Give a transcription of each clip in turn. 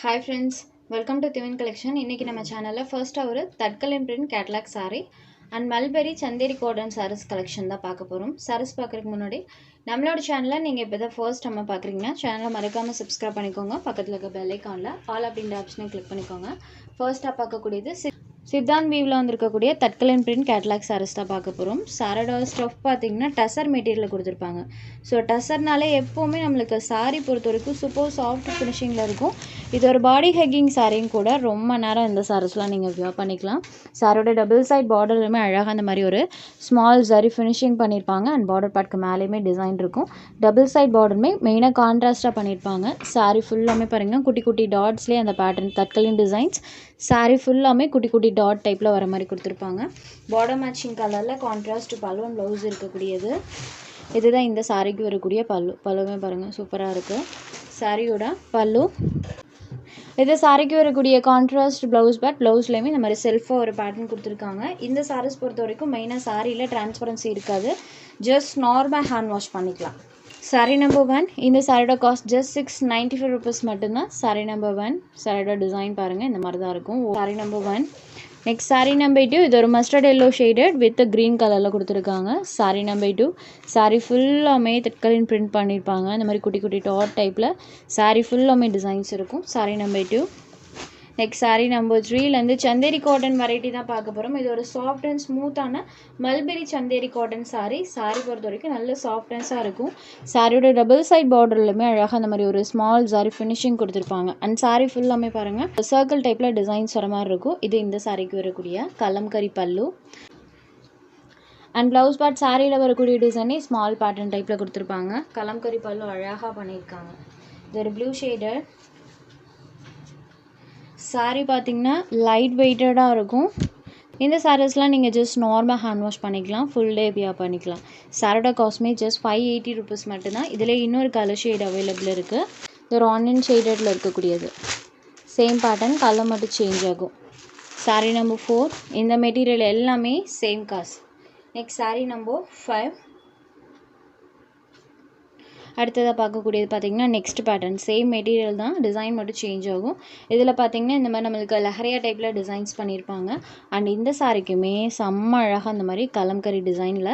Hi friends, welcome to Thivin Collection. இன்னைக்கு நம்ம சேனல்ல ஃபர்ஸ்ட் ஒரு தட்கலின் print catalogue saree and mulberry Chanderi cotton sarees collection தான் பார்க்க போறோம். sarees பார்க்கறதுக்கு முன்னாடி நம்மளோட சேனலை நீங்க இப்போதான் ஃபர்ஸ்ட் டைம் பார்க்கறீங்கன்னா சேனலை மறக்காம subscribe பண்ணிக்கோங்க. பக்கத்துல இருக்க bell icon-ல all அப்படிங்கற ஆப்ஷனை கிளிக் பண்ணிக்கோங்க. ஃபர்ஸ்டா பார்க்கக்கூடியது சித்தாந்த் வீவ்ல வந்திருக்கக்கூடிய தட்கலின் பிரிண்ட் கேட்டலாக் sarees தான் பார்க்க போறோம். சாரோட ஸ்டஃப் பாத்தீங்கன்னா டசர் மெட்டீரியல்ல கொடுத்திருப்பாங்க. சோ டசர்னாலே எப்பவுமே நமக்கு saree பொறுத்த வரைக்கும் சூப்பர் சாஃப்ட் ஃபினிஷிங்ல இருக்கும். இது ஒரு பாடி ஹக்கிங் சாரியும் கூட ரொம்ப நேரம் இந்த சாரீஸ்லாம் நீங்கள் வியர் பண்ணிக்கலாம். சாரோட டபுள் சைட் பார்டர்லுமே அழகாக அந்த மாதிரி ஒரு ஸ்மால் ஜரி ஃபினிஷிங் பண்ணியிருப்பாங்க அண்ட் பார்டர் பார்ட்க்கு மேலேயுமே டிசைன் இருக்கும். டபுள் சைட் பார்டருமே மெயினாக கான்ட்ராஸ்ட்டாக பண்ணியிருப்பாங்க. சாரீ ஃபுல்லாமே பாருங்கள் குட்டி குட்டி டாட்ஸ்லேயே அந்த பேட்டர்ன் தட்கலின் டிசைன்ஸ் சாரீ ஃபுல்லாமே குட்டி குட்டி டாட் டைப்பில் வர மாதிரி கொடுத்துருப்பாங்க. பார்டர் மேட்சிங் கலரில் கான்ட்ராஸ்ட் பல்லு அண்ட் ப்ளவுஸ் இருக்கக்கூடியது. இதுதான் இந்த சாரீக்கு வரக்கூடிய பல்லுமே பாருங்கள் சூப்பராக இருக்குது. சாரியோட பல்லு இது சாரிக்கு வரக்கூடிய கான்ட்ராஸ்ட் ப்ளவுஸ் பேட் ப்ளவுஸ்லேயுமே இந்த மாதிரி செல்ஃபாக ஒரு பேட்டர்ன் கொடுத்துருக்காங்க. இந்த சாரீஸ் பொறுத்த வரைக்கும் மெயினாக சாரியில் டிரான்ஸ்பரன்சி இருக்காது. ஜஸ்ட் நார்மல் ஹேண்ட் வாஷ் பண்ணிக்கலாம். சாரீ நம்பர் 1 இந்த சாரியோட காஸ்ட் ஜஸ்ட் 695 rupees மட்டும்தான். சாரீ நம்பர் 1 சாரியோட டிசைன் பாருங்கள் இந்த மாதிரி தான் இருக்கும். Saree number 1 next sari number 2 இது ஒரு mustard yellow shaded with green கலரில் கொடுத்துருக்காங்க. சாரீ நம்பர் 2 சாரீ ஃபுல்லாமே தட்கலின் பிரிண்ட் பண்ணியிருப்பாங்க. இந்த மாதிரி குட்டி குட்டி டாட் டைப்பில் சாரீ ஃபுல்லாமே டிசைன்ஸ் இருக்கும். Saree number 2 next sari number 3லேருந்து சந்தேரி காட்டன் வெரைட்டி தான் பார்க்க போகிறோம். இது ஒரு சாஃப்ட் அண்ட் ஸ்மூத்தான மல்பெரி சந்தேரி காட்டன் சாரீ பொறுத்த வரைக்கும் நல்ல சாஃப்ட்னஸாக இருக்கும். சாரியோட டபுள் சைட் பார்டர்லையுமே அழகாக அந்த மாதிரி ஒரு ஸ்மால் சாரி ஃபினிஷிங் கொடுத்துருப்பாங்க. அண்ட் சாரீ ஃபுல்லாமே பாருங்கள் சர்க்கிள் டைப்பில் டிசைன்ஸ் வர மாதிரி இருக்கும். இது இந்த சாரீக்கு வரக்கூடிய கலம்கரி பல்லு அண்ட் ப்ளவுஸ் பார்ட் சாரியில் வரக்கூடிய டிசைனே ஸ்மால் பேட்டர்ன் டைப்பில் கொடுத்துருப்பாங்க. கலம்கரி பல்லு அழகாக பண்ணியிருக்காங்க. இது ஒரு ப்ளூ ஷேடட் சாரீ பார்த்தீங்கன்னா லைட் வெயிட்டடாக இருக்கும். இந்த சாரீஸ்லாம் நீங்கள் ஜஸ்ட் நார்மல் ஹேண்ட் வாஷ் பண்ணிக்கலாம். ஃபுல் டே வியர் பண்ணிக்கலாம். சாரோட காஸ்ட்மே ஜஸ்ட் 580 rupees மட்டும்தான். இதில் இன்னொரு கலர் ஷேட் அவைலபிள் இருக்குது. இது ஒரு ஆனியன் ஷேடடில் இருக்கக்கூடியது. சேம் பேட்டர்ன் கலர் மட்டும் சேஞ்ச் ஆகும். சாரீ நம்பர் 4 இந்த மெட்டீரியல் எல்லாமே same cost. Next sari number 5 அடுத்ததாக பார்க்கக்கூடியது பார்த்திங்கன்னா நெக்ஸ்ட் பேட்டர்ன் சேம் மெட்டீரியல் தான், டிசைன் மட்டும் சேஞ்ச் ஆகும். இதில் பார்த்திங்கன்னா இந்த மாதிரி நம்மளுக்கு லஹரியா டைப்பில் டிசைன்ஸ் பண்ணியிருப்பாங்க. அண்ட் இந்த சாரிக்குமே செம்ம அழகாக அந்த மாதிரி கலம்கரி டிசைனில்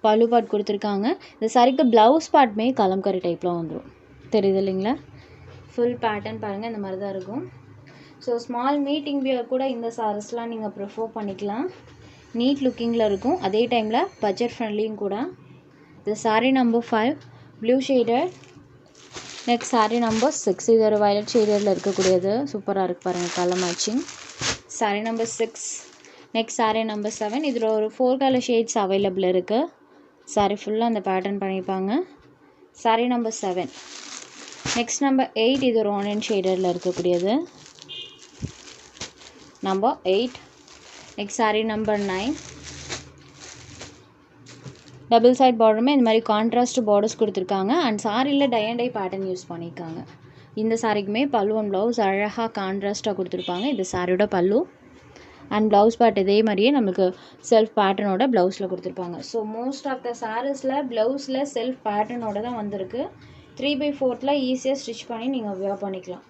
பல்லு பார்ட் கொடுத்துருக்காங்க. இந்த சாரிக்கு ப்ளவுஸ் பார்ட்மே கலம்கரி டைப்பில் வந்துடும். தெரியுது இல்லைங்களா? ஃபுல் பேட்டர்ன் பாருங்கள் இந்த மாதிரி தான் இருக்கும். ஸோ ஸ்மால் மீட்டிங் வியர் கூட இந்த சாரீஸ்லாம் நீங்கள் ப்ரிஃபர் பண்ணிக்கலாம். நீட் லுக்கிங்கில் இருக்கும். அதே டைமில் பட்ஜெட் ஃப்ரெண்ட்லியும் கூட. இது sari number 5 blue shaded. Next sari number 6 இது ஒரு வயலட் ஷேடடில் இருக்கக்கூடியது. சூப்பராக இருக்குது பாருங்கள் colour matching. Sari number 6 next sari number 7 இதில் ஒரு 4 கலர் ஷேட்ஸ் அவைலபிள் இருக்குது. சாரீ ஃபுல்லாக அந்த பேட்டர்ன் பண்ணியிருப்பாங்க. சாரீ நம்பர் 7 நெக்ஸ்ட் நம்பர் 8 இது ஒரு ஆனியன் ஷேடடில் இருக்கக்கூடியது. Number 8 next sari number 9 double side பார்டருமே இந்த மாதிரி கான்ட்ராஸ்ட் பார்டர்ஸ் கொடுத்துருக்காங்க. அண்ட் சாரியில் tie and dye pattern use பண்ணியிருக்காங்க. இந்த சாரிக்குமே பல்லு அண்ட் ப்ளவுஸ் அழகாக கான்ட்ராஸ்ட்டாக கொடுத்துருப்பாங்க. இது சாரியோட பல்லு அண்ட் ப்ளவுஸ் பார்ட் இதே மாதிரியே நமக்கு செல்ஃப் பேட்டர்னோட ப்ளவுஸில் கொடுத்துருப்பாங்க. ஸோ மோஸ்ட் ஆஃப் த சாரீஸில் ப்ளவுஸில் செல்ஃப் பேட்டர்னோட தான் வந்திருக்கு. 3/4 ஈஸியாக ஸ்டிச் பண்ணி நீங்கள் வியர் பண்ணிக்கலாம்.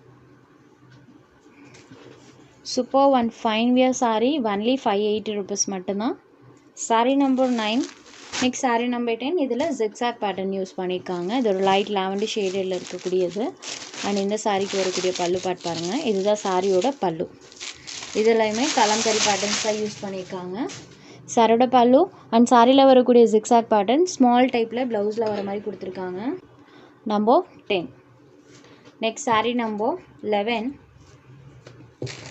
Super one fine wear sari only 580 rupees மட்டும்தான். Sari number 9 next sari number 10 இதில் ஜிக்ஸாக் பேட்டர்ன் யூஸ் பண்ணியிருக்காங்க. இது ஒரு லைட் லாவெண்டர் ஷேடில் இருக்கக்கூடியது. அண்ட் இந்த சாரீக்கு வரக்கூடிய பல்லு பார்ட் பாருங்கள். இதுதான் சாரியோட பல்லு. இதுலையுமே கலம்கரி பேட்டர்ன்ஸ் தான் யூஸ் பண்ணியிருக்காங்க. சாரோட பல்லு அண்ட் சாரியில் வரக்கூடிய ஜிக்ஸாக் பேட்டர்ன் ஸ்மால் டைப்பில் ப்ளவுஸில் வர மாதிரி கொடுத்துருக்காங்க. நம்பர் 10 நெக்ஸ்ட் சாரீ நம்பர் 11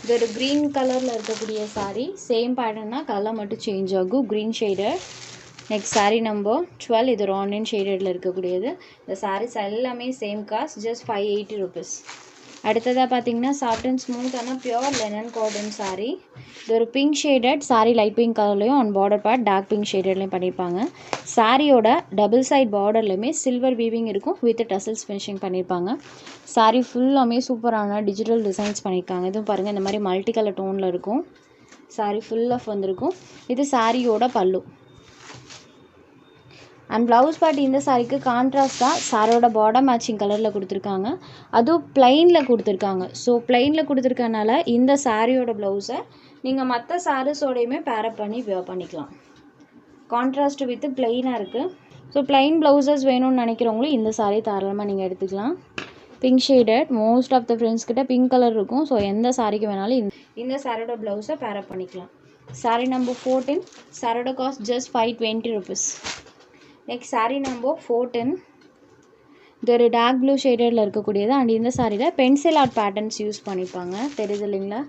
இது ஒரு க்ரீன் கலரில் இருக்கக்கூடிய சாரீ. சேம் பேட்டர்ன் தான், கலர் மட்டும் சேஞ்ச் ஆகும். Green shaded. Next sari number 12 இது ஒரு ஆனியன் ஷேடடில் இருக்கக்கூடியது. இந்த சாரீஸ் எல்லாமே சேம் காஸ்ட் ஜஸ்ட் 580 rupees. அடுத்ததாக பார்த்தீங்கன்னா சாஃப்ட் அண்ட் ஸ்மூத்தான பியோர் லெனன் காட்டன் சாரீ. இது ஒரு pink shaded saree light pink கலர்லையும் and border part dark pink ஷேடட்லையும் பண்ணியிருப்பாங்க. சாரியோட டபுள் சைட் பார்டர்லையுமே சில்வர் வீவிங் இருக்கும் வித் டசல்ஸ் ஃபினிஷிங் பண்ணியிருப்பாங்க. சாரீ ஃபுல்லாமே சூப்பரான டிஜிட்டல் டிசைன்ஸ் பண்ணியிருக்காங்க. இதுவும் பாருங்கள் இந்த மாதிரி மல்டி கலர் டோனில் இருக்கும். சாரீ ஃபுல் ஆஃப் வந்திருக்கும். இது சாரியோட பல்லு அண்ட் ப்ளவுஸ் பார்ட் இந்த சாரிக்கு கான்ட்ராஸ்டாக சாரோட பார்டர் மேட்சிங் கலரில் கொடுத்துருக்காங்க. அதுவும் ப்ளைனில் கொடுத்துருக்காங்க. ஸோ ப்ளைனில் கொடுத்துருக்கனால இந்த சாரியோட ப்ளவுஸை நீங்கள் மற்ற சாரீஸோடையுமே பேரப் பண்ணி வியர் பண்ணிக்கலாம். கான்ட்ராஸ்ட் வித் ப்ளைனாக இருக்குது. ஸோ ப்ளைன் ப்ளவுசஸ் வேணும்னு நினைக்கிறவங்களும் இந்த சாரீ தாராளமாக நீங்கள் எடுத்துக்கலாம். Pink shaded, most of the friends கிட்ட பிங்க் கலர் இருக்கும். ஸோ எந்த சாரிக்கு வேணாலும் இந்த சாரியோட ப்ளவுஸை பேரப் பண்ணிக்கலாம். சாரீ நம்பர் 14. சாரியோட cost just 520 rupees. Next sari number 14. இது ஒரு டார்க் ப்ளூ ஷேடடில் இருக்கக்கூடியது. அண்ட் இந்த சாரியில் பென்சில் ஆர்ட் பேட்டர்ன்ஸ் யூஸ் பண்ணியிருப்பாங்க. தெரியுது இல்லைங்களா?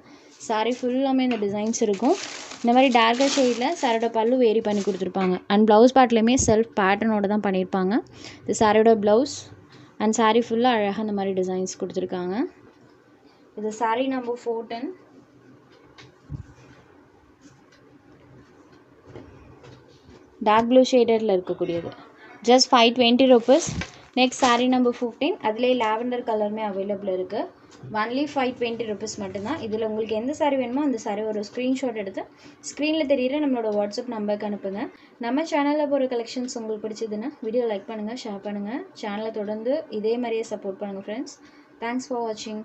சாரீ ஃபுல்லாமே இந்த டிசைன்ஸ் இருக்கும். இந்த மாதிரி டார்க்கர் ஷேடில் சாரியோட பல்லு வேரி பண்ணி கொடுத்துருப்பாங்க. அண்ட் ப்ளவுஸ் பார்ட்லேயுமே செல்ஃப் பேட்டர்னோட தான் பண்ணியிருப்பாங்க. இது சாரியோட ப்ளவுஸ். அண்ட் சாரீ ஃபுல்லாக அழகாக இந்த மாதிரி டிசைன்ஸ் கொடுத்துருக்காங்க. இது சாரீ நம்பர் 14. டார்க் ப்ளூ ஷேடடில் இருக்கக்கூடியது. Just 520 rupees. Next sari number 15. அதிலே லாவெண்டர் கலருமே அவைலபிள் இருக்குது. ஒன்லி 520 rupees மட்டும்தான். இதில் உங்களுக்கு எந்த சாரீ வேணுமோ அந்த சாரீ ஒரு ஸ்க்ரீன்ஷாட் எடுத்து ஸ்க்ரீனில் தெரியுற நம்மளோட வாட்ஸ்அப் நம்பருக்கு அனுப்புங்க. நம்ம சேனலில் போகிற கலெக்ஷன்ஸ் உங்களுக்கு பிடிச்சதுன்னா வீடியோ லைக் பண்ணுங்கள், ஷேர் பண்ணுங்கள். சேனலை தொடர்ந்து இதே மாதிரியே சப்போர்ட் பண்ணுங்கள் ஃப்ரெண்ட்ஸ். தேங்க்ஸ் ஃபார் வாட்சிங்.